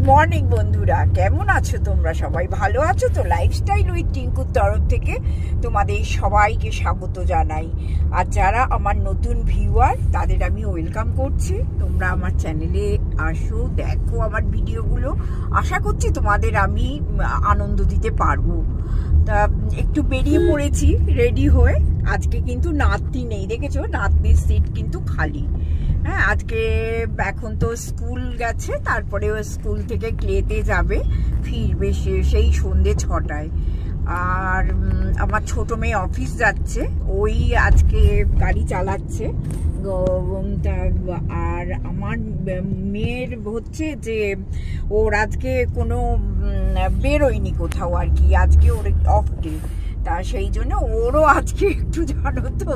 Morning বন্ধুরা, কেমন আছো তোমরা? সবাই ভালো আছো তো? লাইফস্টাইল উইথ টিঙ্কুর তরফ থেকে তোমাদের সবাইকে স্বাগত জানাই। আর যারা আমার নতুন ভিউয়ার তাদের আমি ওয়েলকাম করছি। তোমরা আমার চ্যানেলে আসো, দেখো আমার ভিডিওগুলো। আশা করছি তোমাদের আমি আনন্দ দিতে পারবো। তা একটু বেরিয়ে পড়েছি রেডি হয়ে। আজকে কিন্তু নাতনি নেই, দেখেছো? নাতনির সিট কিন্তু খালি। হ্যাঁ, আজকে এখন তো স্কুল গেছে, তারপরে ও স্কুল থেকে ক্লেতে যাবে, ফিরবে সেই সন্ধ্যে 6টায়। আর আমার ছোট মেয়ে অফিস যাচ্ছে, ওই আজকে গাড়ি চালাচ্ছে। আর আমার মেয়ের হচ্ছে যে ওর আজকে কোনো বেরোয়নি কোথাও আর কি, আজকে ওর অফ ডে। তা সেই জন্য ওরও আজকে একটু জানো তো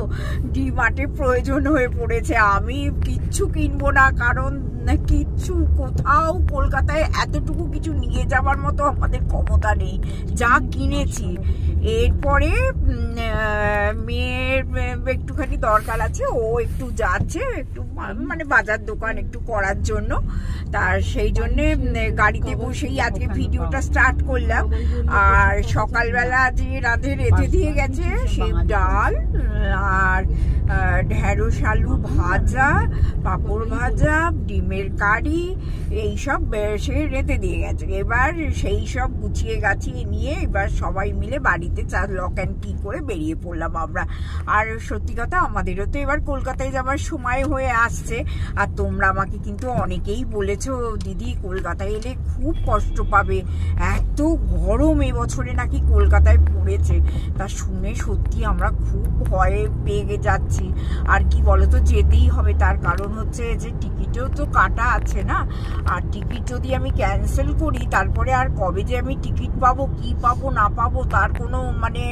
ডিমার্টে প্রয়োজন হয়ে পড়েছে। আমি কিচ্ছু কিনবো না, কারণ কিচ্ছু কোথাও কলকাতায় এতটুকু কিছু নিয়ে যাবার মতো আমাদের ক্ষমতা নেই, যা কিনেছি। এরপরে মেয়ের একটুখানি দরকার আছে, ও একটু যাচ্ছে একটু মানে বাজার দোকান একটু করার জন্য। তার সেই জন্যে গাড়িতে বসেই আজকে ভিডিওটা স্টার্ট করলাম। আর সকালবেলা যে রেঁধে দিয়ে গেছে সে ডাল আর ঢেঁড়স আলু ভাজা, পাঁপড় ভাজা, ডিমের কারি, এইসব সে রেঁধে দিয়ে গেছে। এবার সেই সব গুছিয়ে গাছিয়ে নিয়ে এবার সবাই মিলে বাড়িতে লক অ্যান্ড কি করে বেরিয়ে পড়লাম আমরা। আর সত্যি কথা, আমাদেরও তো এবার কলকাতায় যাবার সময় হয়ে আসছে। আর তোমরা আমাকে কিন্তু অনেকেই বলেছো, দিদি কলকাতায় এলে খুব কষ্ট পাবে, এত গরম এবছরে নাকি কলকাতায় পড়েছে। তা শুনে সত্যি আমরা খুব ভয়ে পেয়ে যাচ্ছি। আর কি বলতো, যেতেই হবে, তার কারণ হচ্ছে যে টিকিটও তো কাটা আছে না। আর টিকিট যদি আমি ক্যান্সেল করি, তারপরে আর কবে যে আমি টিকিট পাবো, কি পাবো না পাবো তার কোনো মানে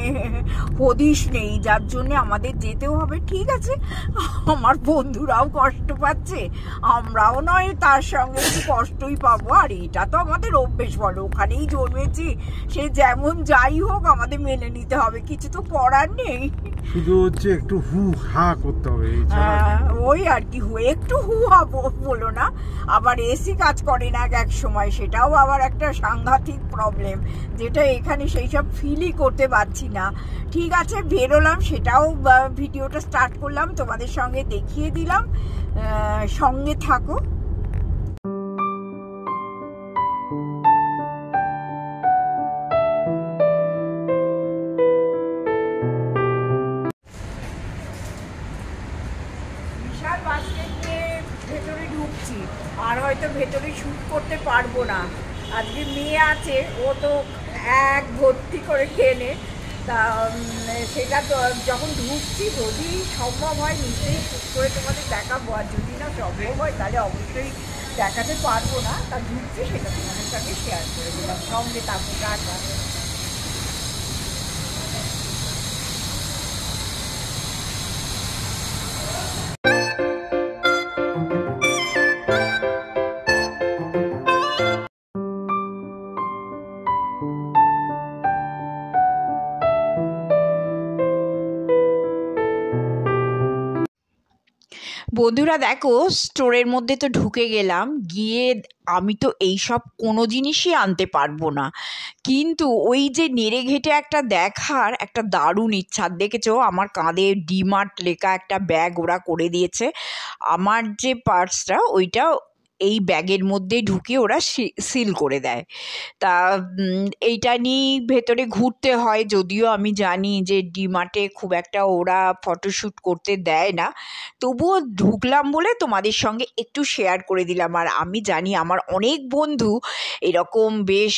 হদিশ নেই, যার জন্য আমাদের যেতেও হবে। ঠিক আছে, আমার বন্ধুরাও কষ্ট পাচ্ছে, আমরাও নয় তার সঙ্গে একটু কষ্টই পাবো। আর এটা তো আমাদের অভ্যেস, বলো, ওখানেই জন্মেছি, সে যেমন যাই হোক আমাদের মেনে নিতে হবে, কিছু তো করার নেই। শুধু হচ্ছে একটু হু হা করতে হবে, ওই আর কি, একটু হু হা বলো না। আবার এসি কাজ করে না এক সময়, সেটাও আবার একটা সাংঘাতিক প্রবলেম, যেটা এখানে সেই সব ফিলই করতে পারছি না। ঠিক আছে, বেরোলাম, সেটাও ভিডিওটা স্টার্ট করলাম, তোমাদের সঙ্গে দেখিয়ে দিলাম, সঙ্গে থাকো। ভেতরে ঢুকছি, আর হয়তো ভেতরে শুট করতে পারবো না। আজকে মেয়ে আছে, ও তো এক ভর্তি করে কেনে। তা সেটা তো যখন ঢুকছি, যদি সম্ভব হয় নিশ্চয়ই শুট করে তোমাদের দেখাবো, আর যদি না সম্ভব হয় তাহলে অবশ্যই দেখাতে পারবো না। তা ঢুকছি, সেটা তোমাদের সঙ্গে শেয়ার করে দিলাম, সঙ্গে তারপর টাটা। বন্ধুরা দেখো, স্টোরের মধ্যে তো ঢুকে গেলাম, গিয়ে আমি তো এইসব কোনো জিনিসই আনতে পারবো না, কিন্তু ওই যে নেড়ে ঘেটে একটা দেখার একটা দারুণ ইচ্ছা। দেখেছো আমার কাঁধে ডিমার্ট লেখা একটা ব্যাগ ওরা করে দিয়েছে। আমার যে পার্সটা ওইটা এই ব্যাগের মধ্যে ঢুকিয়ে ওরা সিল করে দেয়। তা এইটা নিয়েই ভেতরে ঘুরতে হয়, যদিও আমি জানি যে ডিমার্টে খুব একটা ওরা ফটোশ্যুট করতে দেয় না, তবুও ঢুকলাম বলে তোমাদের সঙ্গে একটু শেয়ার করে দিলাম। আর আমি জানি আমার অনেক বন্ধু এরকম বেশ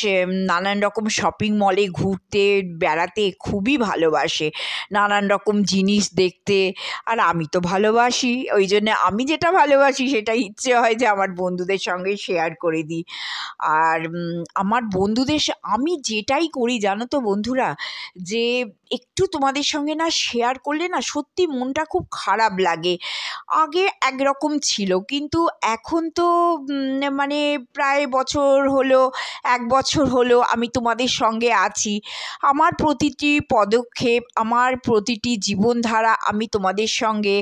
নানান রকম শপিং মলে ঘুরতে বেড়াতে খুবই ভালোবাসে, নানান রকম জিনিস দেখতে। আর আমি তো ভালোবাসি, ওই জন্য আমি যেটা ভালোবাসি সেটা ইচ্ছে হয় যে আমার বন্ধুদের সঙ্গে শেয়ার করে দিই। আর আমার বন্ধুদের আমি যেটাই করি জানো তো বন্ধুরা, যে একটু তোমাদের সঙ্গে না শেয়ার করলে না সত্যি মনটা খুব খারাপ লাগে। আগে একরকম ছিল, কিন্তু এখন তো মানে প্রায় এক বছর হলো আমি তোমাদের সঙ্গে আছি। আমার প্রতিটি পদক্ষেপ, আমার প্রতিটি জীবনধারা আমি তোমাদের সঙ্গে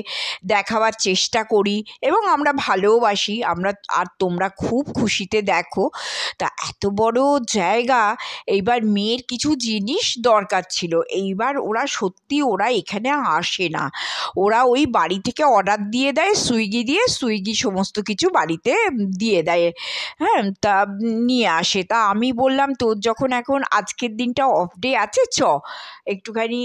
দেখাবার চেষ্টা করি, এবং আমরা ভালোবাসি। আর আর তোমরা খুব খুশিতে দেখো। তা এত বড় জায়গা, এইবার মেয়ের কিছু জিনিস দরকার ছিল। এইবার ওরা এখানে আসে না, ওরা ওই বাড়ি থেকে অর্ডার দিয়ে দেয় সুইগি সমস্ত কিছু বাড়িতে দিয়ে দেয়। হ্যাঁ, তা নিয়ে আসে। তা আমি বললাম তোর যখন এখন আজকের দিনটা অফ ডে আছে, একটুখানি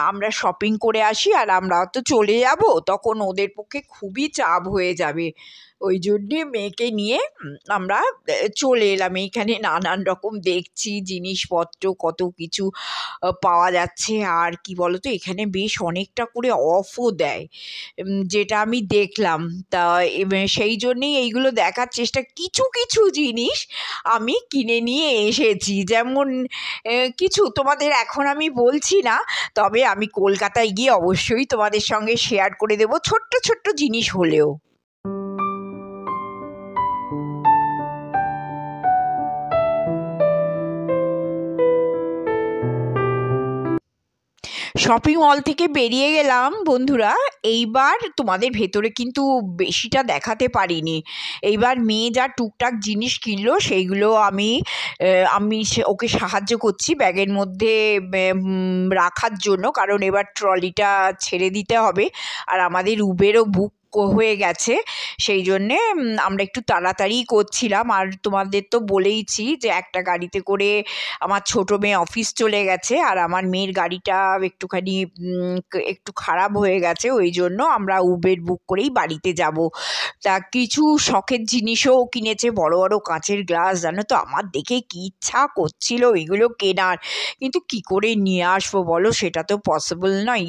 আমরা শপিং করে আসি, আর আমরা তো চলে যাব, তখন ওদের পক্ষে খুবই চাপ হয়ে যাবে। ওই জন্যে মেয়েকে নিয়ে আমরা চলে এলাম। এইখানে নানান রকম দেখছি জিনিসপত্র, কত কিছু পাওয়া যাচ্ছে। আর কি বলতো, এখানে বেশ অনেকটা করে অফও দেয়, যেটা আমি দেখলাম। তা সেই জন্যেই এইগুলো দেখার চেষ্টা, কিছু কিছু জিনিস আমি কিনে নিয়ে এসেছি। যেমন কিছু তোমাদের এখন আমি বলছি না, তবে আমি কলকাতায় গিয়ে অবশ্যই তোমাদের সঙ্গে শেয়ার করে দেবো, ছোট্ট ছোট্ট জিনিস হলেও। শপিং মল থেকে বেরিয়ে গেলাম বন্ধুরা। এইবার তোমাদের ভেতরে কিন্তু বেশিটা দেখাতে পারিনি। এইবার মেয়ে যা টুকটাক জিনিস কিনলো সেইগুলো আমি ওকে সাহায্য করছি ব্যাগের মধ্যে রাখার জন্য, কারণ এবার ট্রলিটা ছেড়ে দিতে হবে, আর আমাদের উবেরও বুক হয়ে গেছে। সেই জন্যে আমরা একটু তাড়াতাড়ি করছিলাম। আর তোমাদের তো বলেইছি যে একটা গাড়িতে করে আমার ছোটো মেয়ে অফিস চলে গেছে, আর আমার মেয়ের গাড়িটা একটু খারাপ হয়ে গেছে, ওই জন্য আমরা উবের বুক করেই বাড়িতে যাব। তা কিছু শখের জিনিসও কিনেছে, বড় বড় কাঁচের গ্লাস, জানো তো আমার দেখে কি ইচ্ছা করছিল এগুলো কেনার, কিন্তু কি করে নিয়ে আসবো বলো, সেটা তো পসিবল নয়,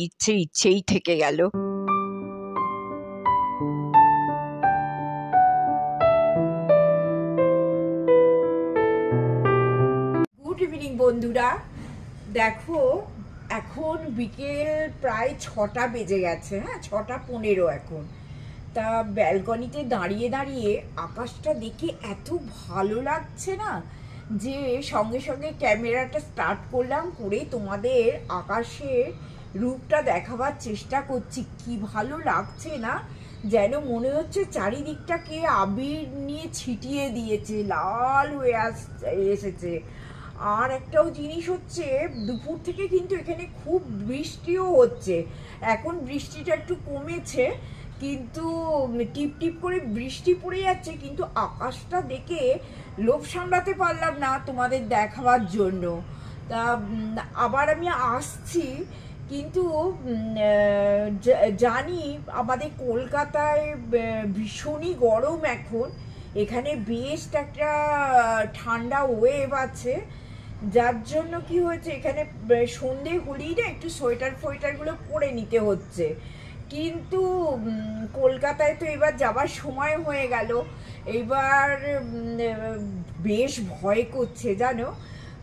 ইচ্ছেই থেকে গেল। গুড ইভিনিং বন্ধুরা, দেখো এখন বিকেল প্রায় 6টা বেজে গেছে। হ্যাঁ, 6:15 এখন। তা ব্যালকনিতে দাঁড়িয়ে দাঁড়িয়ে আকাশটা দেখে এত ভালো লাগছে না, যে সঙ্গে সঙ্গে ক্যামেরাটা স্টার্ট করলাম, করে তোমাদের আকাশের রূপটা দেখাবার চেষ্টা করছি। কি ভালো লাগছে না, যেন মনে হচ্ছে চারিদিকটাকে আবির নিয়ে ছিটিয়ে দিয়েছে, লাল হয়ে এসেছে। আর একটাও জিনিস হচ্ছে, দুপুর থেকে কিন্তু এখানে খুব বৃষ্টিও হচ্ছে। এখন বৃষ্টিটা একটু কমেছে, কিন্তু টিপ টিপ করে বৃষ্টি পড়ে যাচ্ছে, কিন্তু আকাশটা দেখে লোভ সামলাতে পারলাম না তোমাদের দেখাবার জন্য। তা আবার আমি আসছি, কিন্তু জানি আমাদের কলকাতায় ভীষণই গরম এখন, এখানে বেশ একটা ঠান্ডা ওয়েভ আছে, যার জন্য কি হয়েছে, এখানে সন্ধে হলেই না একটু সোয়েটারগুলো পরে নিতে হচ্ছে। কিন্তু কলকাতায় তো এবার যাবার সময় হয়ে গেল, এবার বেশ ভয় করছে জানো।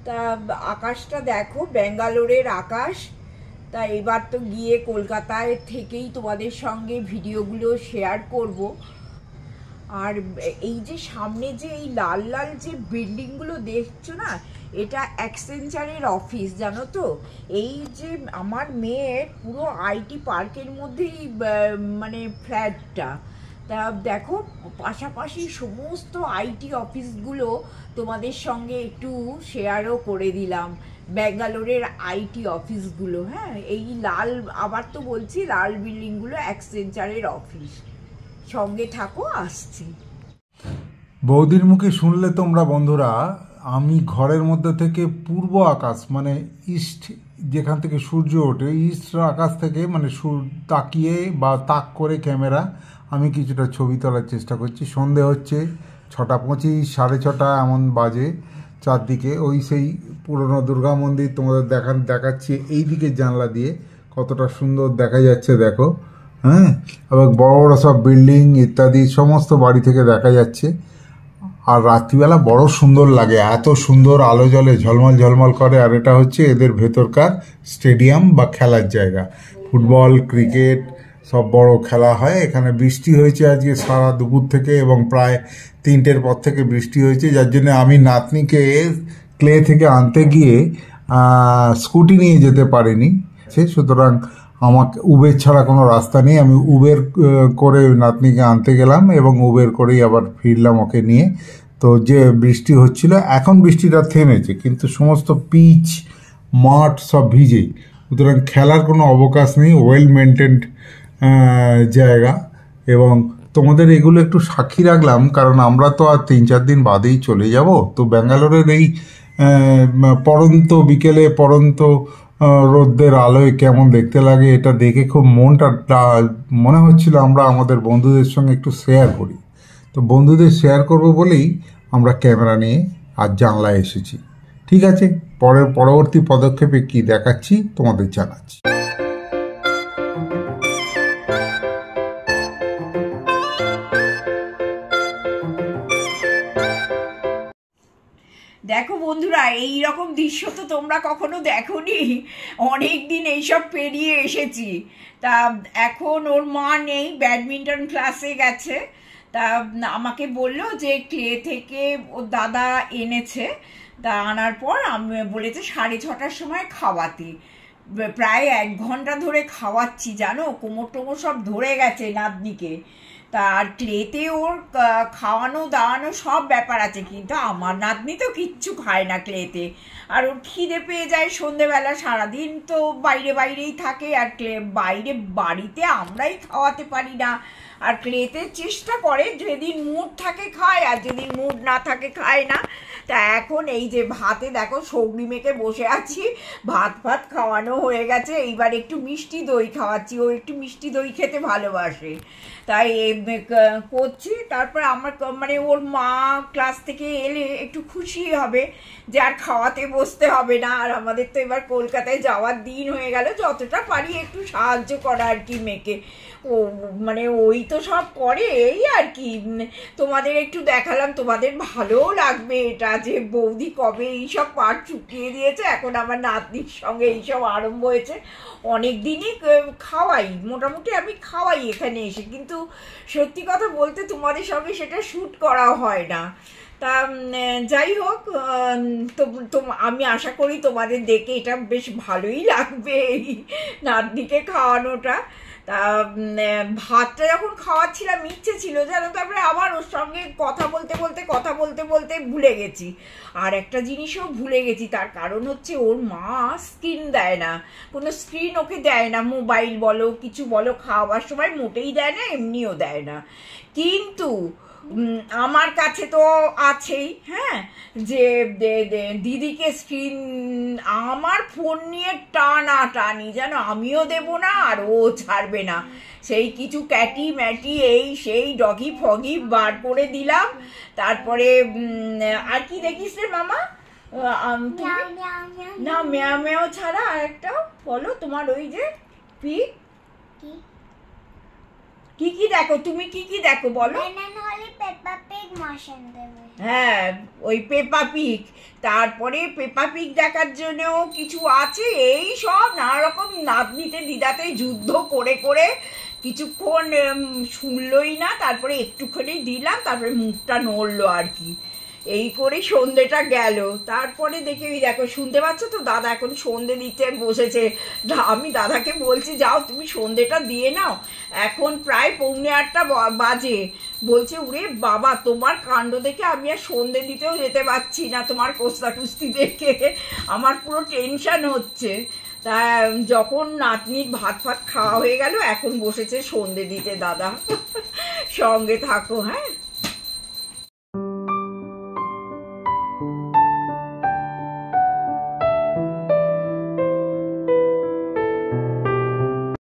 তা আকাশটা দেখো, ব্যাঙ্গালোরের আকাশ। তা এবার তো গিয়ে কলকাতায় থেকেই তোমাদের সঙ্গে ভিডিওগুলো শেয়ার করব। আর এই যে সামনে যে এই লাল লাল যে বিল্ডিংগুলো দেখছো না, এটা অ্যাক্সেঞ্চারের অফিস, জানো তো। এই যে আমার মেয়ের পুরো আইটি পার্কের মধ্যেই মানে ফ্ল্যাটটা। তা দেখো, পাশাপাশি সমস্ত আইটি অফিসগুলো তোমাদের সঙ্গে একটু শেয়ারও করে দিলাম, ব্যাঙ্গালোরের আইটি অফিসগুলো। হ্যাঁ, এই লাল, আবার তো বলছি, লাল বিল্ডিংগুলো অ্যাক্সেঞ্চারের অফিস। সঙ্গে থাকো, আসছি। বৌদির মুখে শুনলে তোমরা বন্ধুরা, আমি ঘরের মধ্যে থেকে পূর্ব আকাশ মানে ইস্ট, যেখান থেকে সূর্য ওঠে, ইস্ট আকাশ থেকে মানে তাকিয়ে বা তাক করে ক্যামেরা আমি কিছুটা ছবি তোলার চেষ্টা করছি। সন্ধে হচ্ছে 6:25, 6:30 এমন বাজে। চারদিকে ওই সেই পুরনো দুর্গা মন্দির তোমাদের দেখাচ্ছি এই দিকের জানলা দিয়ে, কতটা সুন্দর দেখা যাচ্ছে দেখো। হ্যাঁ, এবং বড় বড় সব বিল্ডিং ইত্যাদি সমস্ত বাড়ি থেকে দেখা যাচ্ছে। আর রাত্রিবেলা বড় সুন্দর লাগে, এত সুন্দর আলো জ্বলে, ঝলমল ঝলমল করে। আর এটা হচ্ছে এদের ভেতরকার স্টেডিয়াম বা খেলার জায়গা, ফুটবল ক্রিকেট সব বড় খেলা হয় এখানে। বৃষ্টি হয়েছে আজকে সারা দুপুর থেকে, এবং প্রায় 3টের পর থেকে বৃষ্টি হয়েছে, যার জন্য আমি নাতনিকে ক্লে থেকে আনতে গিয়ে স্কুটি নিয়ে যেতে পারিনি। সুতরাং আমাকে উবের ছাড়া কোনো রাস্তা নেই, আমি উবের করে নাতনিকে আনতে গেলাম এবং উবের করেই আবার ফিরলাম ওকে নিয়ে। তো যে বৃষ্টি হচ্ছিল, এখন বৃষ্টিটা থেমেছে, কিন্তু সমস্ত পিচ মাঠ সব ভিজেই, সুতরাং খেলার কোনো অবকাশ নেই। ওয়েল মেনটেন্ড জায়গা, এবং তোমাদের এগুলো একটু সাক্ষী রাখলাম, কারণ আমরা তো আর 3-4 দিন বাদেই চলে যাব। তো ব্যাঙ্গালোরের এই পড়ন্ত বিকেলে পড়ন্ত রোদ্রের আলোয় কেমন দেখতে লাগে, এটা দেখে খুব মনটা মনে হচ্ছিল আমরা আমাদের বন্ধুদের সঙ্গে একটু শেয়ার করি। তো বন্ধুদের শেয়ার করব বলেই আমরা ক্যামেরা নিয়ে আজ জানলায় এসেছি। ঠিক আছে, পরবর্তী পদক্ষেপে কি দেখাচ্ছি তোমাদের জানাচ্ছি। দেখো বন্ধুরা, এই রকম দৃশ্য তো তোমরা কখনো দেখোনি। অনেক দিন এইসব পেরিয়ে এসেছি। তা এখন ওর মা নেই, ব্যাডমিন্টন ক্লাসে গেছে। তা আমাকে বললো যে ক্লে থেকে ওর দাদা এনেছে, তা আনার পর আমি বলেছে 6:30টার সময় খাওয়াতে। প্রায় 1 ঘন্টা ধরে খাওয়াচ্ছি, জানো, কোমর টোমর সব ধরে গেছে নাতনিকে। তার ক্লেতে ওর খাওয়ানো দাওয়ানো সব ব্যাপার আছে, কিন্তু আমার নাতনি তো কিচ্ছু খায় না ক্লেতে। আর ওর খিদে পেয়ে যায় সন্ধেবেলা, সারাদিন তো বাইরেই থাকে, আর বাড়িতে আমরাই খাওয়াতে পারি না। আর ক্লেতে চেষ্টা করে, যেদিন মুড থাকে খায়, আর যেদিন মুড না থাকে খায় না। তা এখন এই যে ভাতে দেখো সবজি মেখে বসে আছি, ভাত খাওয়ানো হয়ে গেছে, এইবার একটু মিষ্টি দই খাওয়াচ্ছি। ও একটু মিষ্টি দই খেতে ভালোবাসে, তাই করছি। তারপর আমার মানে ওর মা ক্লাস থেকে এলে একটু খুশি হবে যে আর খাওয়াতে বসতে হবে না। আর আমাদের তো এবার কলকাতায় যাওয়ার দিন হয়ে গেল, যতটা পারি একটু সাহায্য করা আর কি মেয়েকে। ও মানে ওই তো সব করে, এই আর কি তোমাদের একটু দেখালাম, তোমাদের ভালোও লাগবে এটা, যে বৌদি কবে এইসব পাট চুকিয়ে দিয়েছে। এখন আমার নাতনির সঙ্গে এইসব আরম্ভ হয়েছে। অনেক দিনই খাওয়াই, মোটামুটি আমি খাওয়াই এখানে এসে, কিন্তু সত্যি কথা বলতে তোমাদের সঙ্গে সেটা শ্যুট করা হয় না। তা যাই হোক, তো আমি আশা করি তোমাদের দেখে এটা বেশ ভালোই লাগবে, এই নাতনিকে খাওয়ানোটা। তা ভাতটা যখন খাওয়াচ্ছিলাম ইচ্ছে ছিল জানো, তারপরে আবার ওর সঙ্গে কথা বলতে বলতে ভুলে গেছি। আর একটা জিনিসও ভুলে গেছি, তার কারণ হচ্ছে ওর মা স্ক্রিন দেয় না, কোনো স্ক্রিন ওকে দেয় না, মোবাইল বলো কিছু বলো, খাওয়ার সময় মোটেই দেয় না, এমনিও দেয় না। কিন্তু আমার কাছে তো আছেই, হ্যাঁ, যে দিদিকে স্ক্রিন, আমার ফোন নিয়ে টানাটানি, যেন আমিও দেব না আর ও ছাড়বে না। সেই কিছু ক্যাটি ম্যাটি এই সেই ডগি ফগি বার করে দিলাম। তারপরে আর কি দেখিস রে মামা? না, মেয়া মেয়াও ছাড়া আর একটা বলো তোমার, ওই যে কি কি দেখো তুমি, কি দেখো বলো? হ্যাঁ, ওই পেপা পিগ। তারপরে পেপা পিগ দেখার জন্য কিছু আছে, এই সব নানা রকম নাতনিতে দিদাতে যুদ্ধ করে করে কিছুক্ষণ শুনলই না, তারপরে একটুখানি দিলাম, তারপরে মুখটা নড়লো আর কি। এই করে সন্ধেটা গেল। তারপরে দেখে দেখো, শুনতে পাচ্ছ তো, দাদা এখন সন্ধে দিতে বসেছে। আমি দাদাকে বলছি যাও তুমি সন্ধেটা দিয়ে নাও, এখন প্রায় 7:45 বাজে। বলছে ওরে বাবা, তোমার কাণ্ড দেখে আমি আর সন্ধে দিতেও যেতে পারছি না, তোমার কুস্তি দেখে আমার পুরো টেনশন হচ্ছে। তা যখন নাতনির ভাত খাওয়া হয়ে গেল, এখন বসেছে সন্ধে দিতে দাদা। সঙ্গে থাকো, হ্যাঁ।